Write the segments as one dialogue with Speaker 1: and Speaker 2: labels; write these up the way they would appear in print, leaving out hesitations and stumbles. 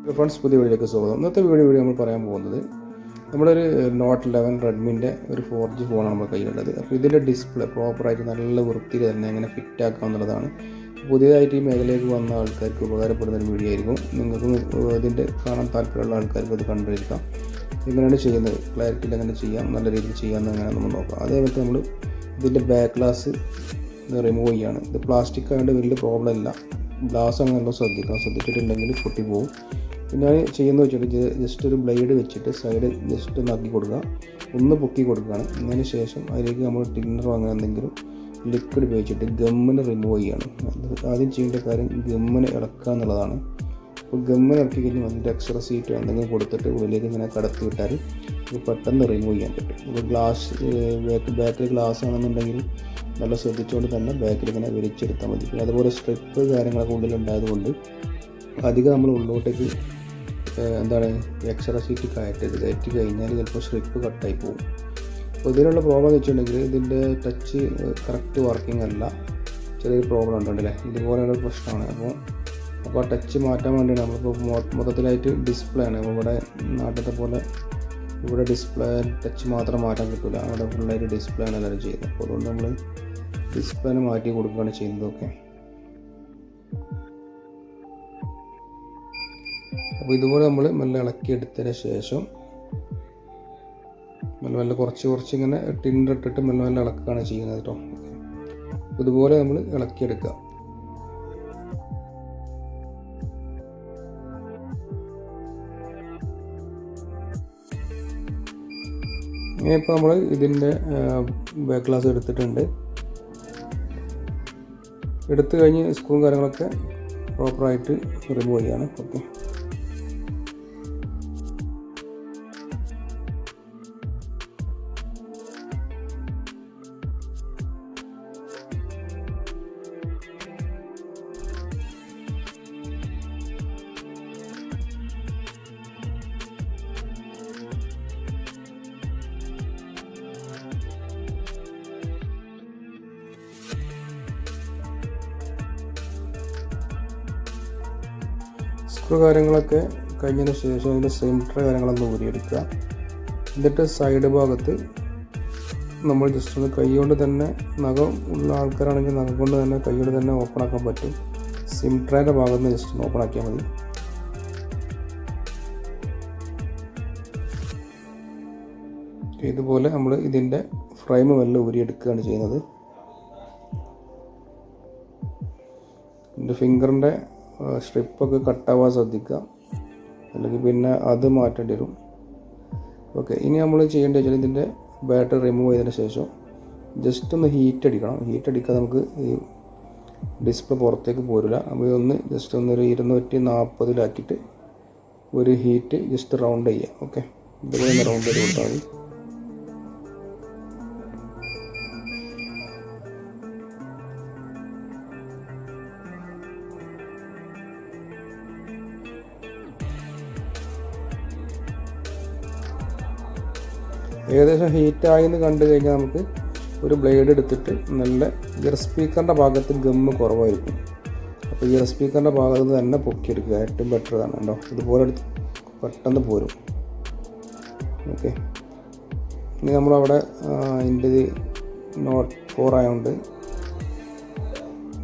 Speaker 1: Friends, പുതിയ വീഡിയോയിലേക്ക് സ്വാഗതം. ഇന്നത്തെ വീഡിയോ നമ്മൾ പറയാൻ പോകുന്നത് നമ്മളൊരു നോട്ട് 11 റെഡ്മിൻ്റെ ഒരു 4G ഫോണാണ് നമ്മുടെ കയ്യിലുള്ളത്. അപ്പോൾ ഇതിൻ്റെ ഡിസ്പ്ലേ പ്രോപ്പറായിട്ട് നല്ല വൃത്തിയിൽ തന്നെ എങ്ങനെ ഫിറ്റ് ആക്കുക എന്നുള്ളതാണ്. പുതിയതായിട്ട് ഈ മേഖലയിലേക്ക് വന്ന ആൾക്കാർക്ക് ഉപകാരപ്പെടുന്ന ഒരു വീഡിയോ ആയിരിക്കും. നിങ്ങൾക്കും ഇതിൻ്റെ കാണാൻ താല്പര്യമുള്ള ആൾക്കാർക്ക് അത് കണ്ടിരിക്കാം. എങ്ങനെയാണ് ചെയ്യുന്നത്, ക്ലാരിറ്റിയിൽ എങ്ങനെ ചെയ്യാം, നല്ല രീതിയിൽ ചെയ്യാമെന്ന് എങ്ങനെ നമ്മൾ നോക്കാം. അതേപോലെ നമ്മൾ ഇതിൻ്റെ ബാക്ക് ഗ്ലാസ് റിമൂവ് ചെയ്യുകയാണ്. ഇത് പ്ലാസ്റ്റിക് ആയതുകൊണ്ട് വലിയ പ്രോബ്ലം ഇല്ല. ഗ്ലാസ് അങ്ങനെ നല്ല ശ്രദ്ധിച്ചിട്ടുണ്ടെങ്കിൽ പൊട്ടി പോകും. ഞാൻ ചെയ്യുന്നത് വെച്ചിട്ട് ജസ്റ്റ് ഒരു ബ്ലേഡ് വെച്ചിട്ട് സൈഡ് ജസ്റ്റ് ഒന്ന് ആക്കി കൊടുക്കുക, ഒന്ന് പൊക്കി കൊടുക്കുകയാണ്. അതിന് ശേഷം അതിലേക്ക് നമ്മൾ ടിന്നറോ അങ്ങനെ എന്തെങ്കിലും ലിക്വിഡ് ഉപയോഗിച്ചിട്ട് ഗമ്മിന് റിമൂവ് ചെയ്യുകയാണ്. ആദ്യം ചെയ്യേണ്ട കാര്യം ഗമ്മിന് ഇളക്കുക എന്നുള്ളതാണ്. അപ്പോൾ ഗമ്മിന് ഇറക്കി കഴിഞ്ഞാൽ അതിൻ്റെ എക്സ്ട്രാ സീറ്റ് എന്തെങ്കിലും കൊടുത്തിട്ട് ഉള്ളിലേക്ക് ഇങ്ങനെ കടത്തി വിട്ടാൽ ഇത് പെട്ടെന്ന് റിമൂവ് ചെയ്യാൻ പറ്റും. അപ്പോൾ ബാക്കിൽ ഗ്ലാസ് ആണെന്നുണ്ടെങ്കിൽ നല്ല ശ്രദ്ധിച്ചുകൊണ്ട് തന്നെ ബാക്കിൽ ഇങ്ങനെ വിരിച്ചെടുത്താൽ മതി. പിന്നെ അതുപോലെ സ്ട്രിപ്പ് കാര്യങ്ങളൊക്കെ ഉള്ളിലുണ്ടായതുകൊണ്ട് അധികം നമ്മൾ ഉള്ളോട്ടേക്ക് എക്സ്ട്രാ സീറ്റ് കയറ്റി കഴിഞ്ഞാൽ ചിലപ്പോൾ സ്ട്രിപ്പ് കട്ടായി പോകും. അപ്പോൾ ഇതിനുള്ള പ്രോബ്ലം എന്ന് വെച്ചിട്ടുണ്ടെങ്കിൽ ഇതിൻ്റെ ടച്ച് കറക്റ്റ് വർക്കിംഗ് അല്ല, ചെറിയൊരു പ്രോബ്ലം ഉണ്ടല്ലേ, ഇതുപോലെയുള്ള പ്രശ്നമാണ്. അപ്പോൾ ആ ടച്ച് മാറ്റാൻ വേണ്ടിയാണ് നമ്മളിപ്പോൾ മൊത്തത്തിലായിട്ട് ഡിസ്പ്ലേ ആണ്. അപ്പോൾ ഇവിടെ നാട്ടിലത്തെ പോലെ ഇവിടെ ഡിസ്പ്ലേ ടച്ച് മാത്രം മാറ്റാൻ കിട്ടില്ല, അവിടെ ഫുള്ളായിട്ട് ഡിസ്പ്ലേ ആണ് എല്ലാവരും ചെയ്യുന്നത്. അപ്പോൾ അതുകൊണ്ട് നമ്മൾ ഡിസ്പ്ലേനെ മാറ്റി കൊടുക്കുകയാണ് ചെയ്യുന്നതൊക്കെ. അപ്പോൾ ഇതുപോലെ നമ്മൾ മെല്ലെ ഇളക്കിയെടുത്തതിന് ശേഷം മെല്ലെ കുറച്ച് ഇങ്ങനെ ടിന്നിട്ടിട്ട് മെല്ലെ ഇളക്കുകയാണ് ചെയ്യുന്നത് കേട്ടോ. ഇതുപോലെ നമ്മൾ ഇളക്കിയെടുക്കുക. ഇപ്പോൾ നമ്മൾ ഇതിൻ്റെ ബാക്ക് ഗ്ലാസ് എടുത്തിട്ടുണ്ട്. എടുത്തു കഴിഞ്ഞ് സ്ക്രൂവും കാര്യങ്ങളൊക്കെ പ്രോപ്പറായിട്ട് റിമൂവ് ചെയ്യുകയാണ്. ഓക്കെ, സ്ക്രൂ കാര്യങ്ങളൊക്കെ കഴിഞ്ഞതിന് ശേഷം അതിൻ്റെ സെൻറ്റർ കാര്യങ്ങളൊന്ന് ഊരിയെടുക്കുക. എന്നിട്ട് സൈഡ് ഭാഗത്ത് നമ്മൾ ജസ്റ്റ് ഒന്ന് കൈകൊണ്ട് തന്നെ, നഖം ഉള്ള ആൾക്കാരാണെങ്കിൽ നഖം കൊണ്ട് തന്നെ കൈകൊണ്ട് തന്നെ ഓപ്പൺ ആക്കാൻ പറ്റും. സിംട്രേൻ്റെ ഭാഗത്ത് നിന്ന് ജസ്റ്റ് ഒന്ന് ഓപ്പൺ ആക്കിയാൽ മതി. ഇതുപോലെ നമ്മൾ ഇതിൻ്റെ ഫ്രെയിം മെല്ലെ ഊരിയെടുക്കുകയാണ് ചെയ്യുന്നത്. ഇതിൻ്റെ ഫിംഗറിൻ്റെ സ്ട്രിപ്പൊക്കെ കട്ടാവാൻ ശ്രദ്ധിക്കുക, അല്ലെങ്കിൽ പിന്നെ അത് മാറ്റേണ്ടി വരും. ഓക്കെ, ഇനി നമ്മൾ ചെയ്യേണ്ടത് വെച്ചാൽ ഇതിൻ്റെ ബാറ്ററി റിമൂവ് ചെയ്തതിന് ശേഷം ജസ്റ്റ് ഒന്ന് ഹീറ്റ് അടിക്കണം. ഹീറ്റ് അടിക്കാതെ നമുക്ക് ഈ ഡിസ്പ്ലേ പുറത്തേക്ക് പോരില്ല. അപ്പോൾ ഒന്ന് ജസ്റ്റ് ഒരു 240 ഒരു ഹീറ്റ് ജസ്റ്റ് റൗണ്ട് ചെയ്യുക. ഓക്കെ, ഇതുപോലെ ഒന്ന് റൗണ്ട് ചെയ്ത് കൊടുത്താൽ മതി. ഏകദേശം ഹീറ്റായി എന്ന് കണ്ടു കഴിഞ്ഞാൽ നമുക്ക് ഒരു ബ്ലേഡ് എടുത്തിട്ട് നല്ല ഇയർ സ്പീക്കറിൻ്റെ ഭാഗത്ത് ഗമ്മ് കുറവായിരിക്കും. അപ്പോൾ ഇയർ സ്പീക്കറിൻ്റെ ഭാഗത്ത് നിന്ന് തന്നെ പൊക്കിയെടുക്കുക, ഏറ്റവും ബെറ്റർ ആണ് കേട്ടോ. ഇതുപോലെ എടുത്ത് പെട്ടെന്ന് പോരും. ഓക്കെ, ഇനി നമ്മളവിടെ ഇതിൻ്റെ നോട്ട് 4 ആയതുകൊണ്ട്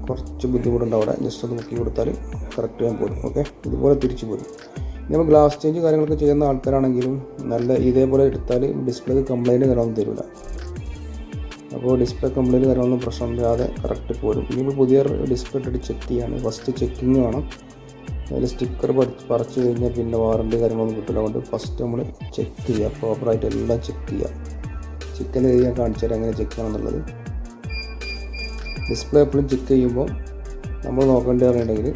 Speaker 1: കുറച്ച് ബുദ്ധിമുട്ടുണ്ട്. അവിടെ ജസ്റ്റ് ഒന്ന് പൊക്കി കൊടുത്താൽ കറക്റ്റ് ചെയ്യാൻ പോരും. ഓക്കെ, ഇതുപോലെ തിരിച്ചു പോരും. നമ്മൾ ഗ്ലാസ് ചേഞ്ച് കാര്യങ്ങളൊക്കെ ചെയ്യുന്ന ആൾക്കാരാണെങ്കിലും നല്ല ഇതേപോലെ എടുത്താൽ ഡിസ്പ്ലേക്ക് കംപ്ലൈൻറ്റ് കാര്യമൊന്നും തരില്ല. അപ്പോൾ ഡിസ്പ്ലേ കംപ്ലൈൻറ്റ് കാര്യമൊന്നും പ്രശ്നമില്ലാതെ കറക്റ്റ് പോരും. ഇനി പുതിയ ഡിസ്പ്ലേ ഇട്ടിട്ട് ചെക്ക് ചെയ്യാണ്. ഫസ്റ്റ് ചെക്കിങ് വേണം. അതിൽ സ്റ്റിക്കർ പറിച്ച് കഴിഞ്ഞാൽ പിന്നെ വാറണ്ടി കാര്യങ്ങളൊന്നും കിട്ടില്ല. അതുകൊണ്ട് ഫസ്റ്റ് നമ്മൾ ചെക്ക് ചെയ്യുക, പ്രോപ്പറായിട്ട് എല്ലാം ചെക്ക് ചെയ്യുക. ചെക്ക് ചെയ്ത് ഞാൻ കാണിച്ചു തരാം എങ്ങനെ ചെക്ക് ചെയ്യണം എന്നുള്ളത്. ഡിസ്പ്ലേ എപ്പോഴും ചെക്ക് ചെയ്യുമ്പോൾ നമ്മൾ നോക്കേണ്ടത് പറഞ്ഞിട്ടുണ്ടെങ്കിൽ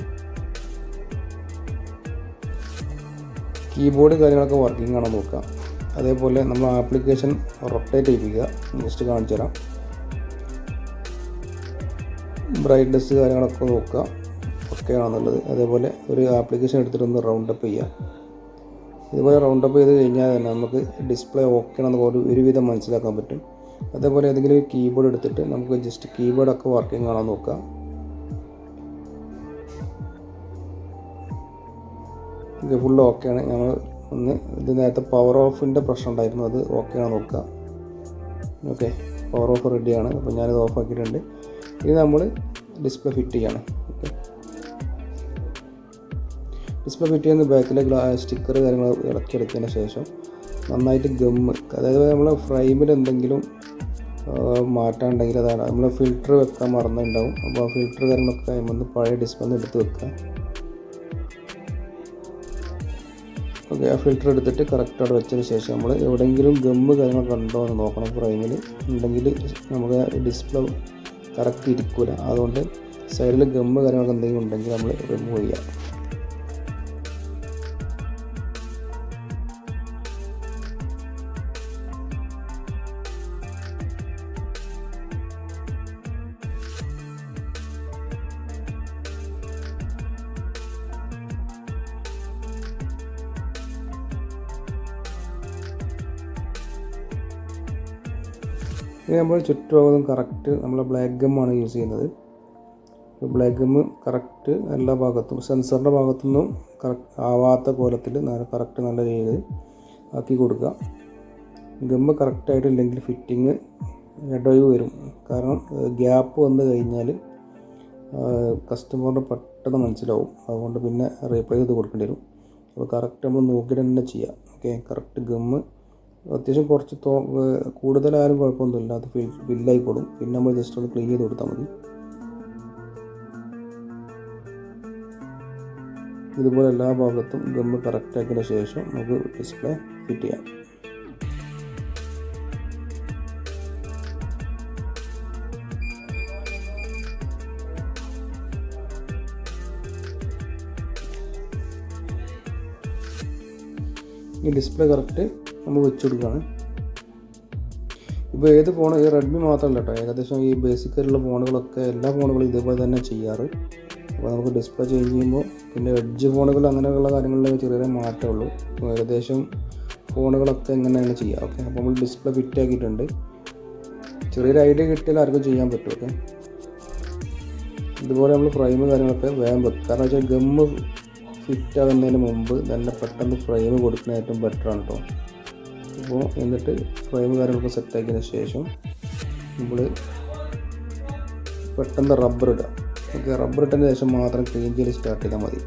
Speaker 1: കീബോർഡ് കാര്യങ്ങളൊക്കെ വർക്കിംഗ് ആണോ നോക്കുക. അതേപോലെ നമ്മൾ ആപ്ലിക്കേഷൻ റൊട്ടേറ്റ് ചെയ്യിപ്പിക്കുക. ജസ്റ്റ് കാണിച്ചു തരാം. ബ്രൈറ്റ്നസ് കാര്യങ്ങളൊക്കെ നോക്കുക ഓക്കെ ആണെന്നുള്ളത്. അതേപോലെ ഒരു ആപ്ലിക്കേഷൻ എടുത്തിട്ടൊന്ന് റൗണ്ട് അപ്പ് ചെയ്യുക. ഇതുപോലെ റൗണ്ട് അപ്പ് ചെയ്ത് കഴിഞ്ഞാൽ തന്നെ നമുക്ക് ഡിസ്പ്ലേ ഓക്കെ ആണെന്ന് ഒരുവിധം മനസ്സിലാക്കാൻ പറ്റും. അതേപോലെ ഏതെങ്കിലും ഒരു കീബോർഡ് എടുത്തിട്ട് നമുക്ക് ജസ്റ്റ് കീബോർഡൊക്കെ വർക്കിംഗ് ആണോ നോക്കാം. ഫുൾ ഓക്കെയാണ്. ഞങ്ങൾ ഒന്ന് ഇത് നേരത്തെ പവർ ഓഫിൻ്റെ പ്രശ്നം ഉണ്ടായിരുന്നു, അത് ഓക്കെയാണ് നോക്കുക. ഓക്കെ, പവർ ഓഫ് റെഡിയാണ്. അപ്പോൾ ഞാനിത് ഓഫ് ആക്കിയിട്ടുണ്ട്. ഇനി നമ്മൾ ഡിസ്പ്ലേ ഫിറ്റ് ചെയ്യാണ്. ഓക്കെ, ഡിസ്പ്ലേ ഫിറ്റ് ചെയ്യുന്ന ബാക്കിലെ സ്റ്റിക്കർ കാര്യങ്ങൾ ഇളക്കിയെടുത്തതിന് ശേഷം നന്നായിട്ട് ഗമ്മ്, അതായത് നമ്മൾ ഫ്രെയിമിൽ എന്തെങ്കിലും മാറ്റാനുണ്ടെങ്കിൽ അതാണ് നമ്മൾ ഫിൽറ്റർ വെക്കാൻ മറന്നുണ്ടാവും. അപ്പോൾ ആ ഫിൽറ്റർ കാര്യങ്ങളൊക്കെ കഴിയുമ്പോൾ പഴയ ഡിസ്പ്ലേ എടുത്ത് വെക്കുക. ഓക്കെ, ആ ഫിൽറ്റർ എടുത്തിട്ട് കറക്റ്റ് അവിടെ വെച്ചതിന് ശേഷം നമ്മൾ എവിടെയെങ്കിലും ഗമ്മ് കാര്യങ്ങളൊക്കെ ഉണ്ടോ എന്ന് നോക്കണം. ഫ്രെയിമിൽ ഉണ്ടെങ്കിൽ നമുക്ക് ഡിസ്പ്ലേ കറക്റ്റ് ഇരിക്കില്ല. അതുകൊണ്ട് സൈഡിൽ ഗമ്മ് കാര്യങ്ങളൊക്കെ എന്തെങ്കിലും ഉണ്ടെങ്കിൽ നമ്മൾ റിമൂവ് ചെയ്യാം. ഇനി നമ്മൾ ചുറ്റുഭാഗത്തും കറക്റ്റ് നമ്മൾ ബ്ലാക്ക് ഗമ്മാണ് യൂസ് ചെയ്യുന്നത്. ബ്ലാക്ക് ഗമ്മ് കറക്റ്റ് എല്ലാ ഭാഗത്തും സെൻസറിൻ്റെ ഭാഗത്തുനിന്നും കറക്റ്റ് ആവാത്ത കോലത്തിൽ കറക്റ്റ് നല്ല രീതിയിൽ ആക്കി കൊടുക്കുക. ഗമ്മ് കറക്റ്റായിട്ടില്ലെങ്കിൽ ഫിറ്റിങ് ഇടവ് വരും. കാരണം ഗ്യാപ്പ് വന്നു കഴിഞ്ഞാൽ കസ്റ്റമറിന് പെട്ടെന്ന് മനസ്സിലാവും. അതുകൊണ്ട് പിന്നെ റീപ്ലേസ് ചെയ്ത് കൊടുക്കേണ്ടി വരും. അപ്പോൾ കറക്റ്റ് നമ്മൾ നോക്കിയിട്ട് തന്നെ ചെയ്യാം. ഓക്കെ, കറക്റ്റ് ഗമ്മ് അത്യാവശ്യം കുറച്ച് കൂടുതലായാലും കുഴപ്പമൊന്നുമില്ല, അത് ഫില്ലായിക്കോളും. പിന്നെ നമ്മൾ ജസ്റ്റ് ഒന്ന് ക്ലീൻ ചെയ്ത് കൊടുത്താൽ മതി. ഇതുപോലെ എല്ലാ ഭാഗത്തും ഗമ്മ് കറക്റ്റ് ആക്കിയതിന് ശേഷം നമുക്ക് ഡിസ്പ്ലേ ഫിറ്റ് ചെയ്യാം. ഈ ഡിസ്പ്ലേ കറക്റ്റ് നമ്മൾ വെച്ച് കൊടുക്കുകയാണ്. ഇപ്പോൾ ഏത് ഫോൺ, ഈ റെഡ്മി മാത്രമല്ല കേട്ടോ, ഏകദേശം ഈ ബേസിക്കായിട്ടുള്ള ഫോണുകളൊക്കെ എല്ലാ ഫോണുകളും ഇതേപോലെ തന്നെ ചെയ്യാറ്. അപ്പോൾ നമുക്ക് ഡിസ്പ്ലേ ചേഞ്ച് ചെയ്യുമ്പോൾ പിന്നെ എഡ്ജ് ഫോണുകൾ അങ്ങനെയുള്ള കാര്യങ്ങളിൽ ചെറിയ മാറ്റമുള്ളൂ. ഏകദേശം ഫോണുകളൊക്കെ എങ്ങനെയാണ് ചെയ്യുക. ഓക്കെ, അപ്പോൾ നമ്മൾ ഡിസ്പ്ലേ ഫിറ്റ് ആക്കിയിട്ടുണ്ട്. ചെറിയൊരു ഐഡിയ കിട്ടിയാൽ ആർക്കും ചെയ്യാൻ പറ്റും. ഓക്കെ, ഇതുപോലെ നമ്മൾ ഫ്രെയിം കാര്യങ്ങളൊക്കെ വേഗം വെക്കുക. കാരണം വെച്ചാൽ ഗമ്മ് ഫിറ്റ് ആകുന്നതിന് മുമ്പ് തന്നെ പെട്ടെന്ന് ഫ്രെയിം കൊടുക്കുന്ന ഏറ്റവും ബെറ്ററാണ് കേട്ടോ. അപ്പോൾ എന്നിട്ട് ഫ്രെയിം കാര്യങ്ങളൊക്കെ സെറ്റാക്കിയതിന് ശേഷം നമ്മൾ പെട്ടെന്ന് റബ്ബർ ഇടുക. ഓക്കെ, റബ്ബർ ഇട്ടതിന് ശേഷം മാത്രം ക്ലീൻ ചെയ്ത് സ്റ്റാർട്ട് ചെയ്താൽ മതി.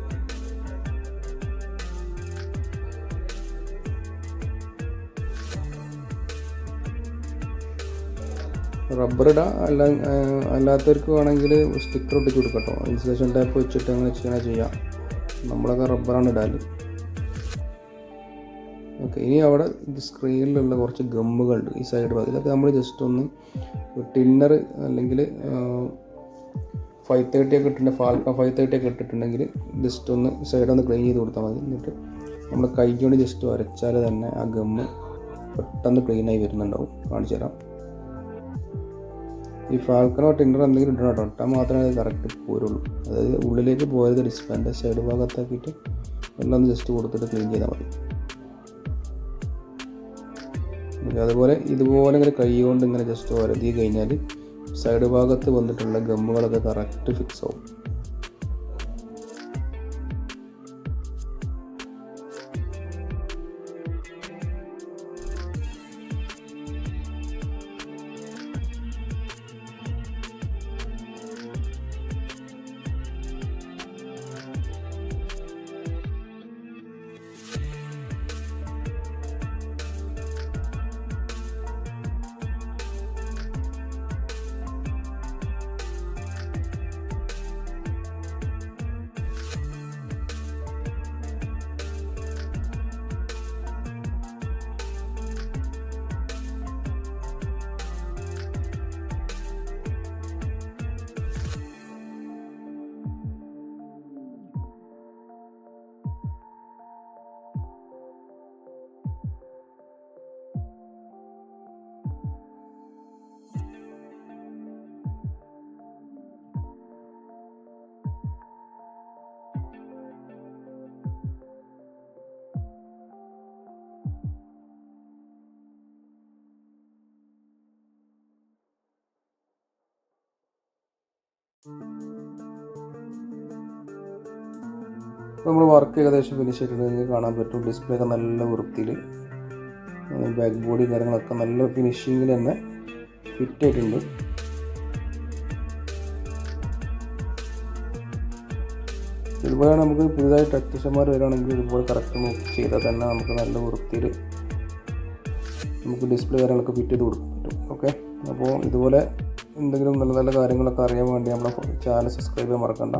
Speaker 1: റബ്ബർ ഇടുക, അല്ലാത്തവർക്ക് വേണമെങ്കിൽ സ്റ്റിക്കർ ഒട്ടിച്ച് കൊടുക്കട്ടോ. ഇൻസുലേഷൻ ടൈപ്പ് വെച്ചിട്ട് അങ്ങനെ ചെയ്യാം. നമ്മളൊക്കെ റബ്ബറാണ് ഇടാല്. ഓക്കെ, ഇനി അവിടെ സ്ക്രീനിലുള്ള കുറച്ച് ഗമ്മുകളുണ്ട് ഈ സൈഡ് ഭാഗം. ഇതൊക്കെ നമ്മൾ ജസ്റ്റ് ഒന്ന് ടിന്നർ അല്ലെങ്കിൽ 530 ഒക്കെ ഇട്ടിട്ടുണ്ടെങ്കിൽ, ഫാൽക്കൺ 530 ഒക്കെ ഇട്ടിട്ടുണ്ടെങ്കിൽ ജസ്റ്റ് ഒന്ന് സൈഡൊന്ന് ക്ലീൻ ചെയ്ത് കൊടുത്താൽ മതി. എന്നിട്ട് നമ്മൾ കൈ കൊണ്ട് ജസ്റ്റ് വരച്ചാൽ തന്നെ ആ ഗമ്മ് പെട്ടെന്ന് ക്ലീനായി വരുന്നുണ്ടാവും. കാണിച്ചു തരാം. ഈ ഫാൽക്കണോ ടിന്നറോ എന്തെങ്കിലും ഇടണം കേട്ടോ. ഇട്ടാൽ മാത്രമേ അത് കറക്റ്റ് പോരുള്ളൂ. അതായത് ഉള്ളിലേക്ക് പോയത് ഡിസ്പ്ലേൻ്റെ സൈഡ് ഭാഗത്താക്കിയിട്ട് എല്ലാം ഒന്ന് ജസ്റ്റ് കൊടുത്തിട്ട് ക്ലീൻ ചെയ്താൽ മതി. അതുപോലെ ഇതുപോലെ ഇങ്ങനെ കൈ കൊണ്ട് ഇങ്ങനെ ജസ്റ്റ് വരതി കഴിഞ്ഞാൽ സൈഡ് ഭാഗത്ത് വന്നിട്ടുള്ള ഗമ്മുകളൊക്കെ കറക്റ്റ് ഫിക്സ് ആവും. നമ്മൾ വർക്ക് ഏകദേശം ഫിനിഷ് ചെയ്തിട്ട് നിങ്ങൾക്ക് കാണാൻ പറ്റും. ഡിസ്പ്ലേ ഒക്കെ നല്ല വൃത്തിയിൽ, ബാക്ക് ബോഡി കാര്യങ്ങളൊക്കെ നല്ല ഫിനിഷിങ്ങിൽ തന്നെ ഫിറ്റ് ആയിട്ടുണ്ട്. ഇതുപോലെയാണ് നമുക്ക് പുതുതായി ടെക്നീഷ്യന്മാർ വരികയാണെങ്കിൽ ഇതുപോലെ കറക്റ്റ് നോക്കി ചെയ്താൽ തന്നെ നമുക്ക് നല്ല വൃത്തിയിൽ നമുക്ക് ഡിസ്പ്ലേ കാര്യങ്ങളൊക്കെ ഫിറ്റ് ചെയ്ത് കൊടുക്കാൻ പറ്റും. ഓക്കെ, അപ്പോൾ ഇതുപോലെ എന്തെങ്കിലും നല്ല നല്ല കാര്യങ്ങളൊക്കെ അറിയാൻ വേണ്ടി നമ്മളെ ചാനൽ സബ്സ്ക്രൈബ് ചെയ്യാൻ മറക്കണ്ട.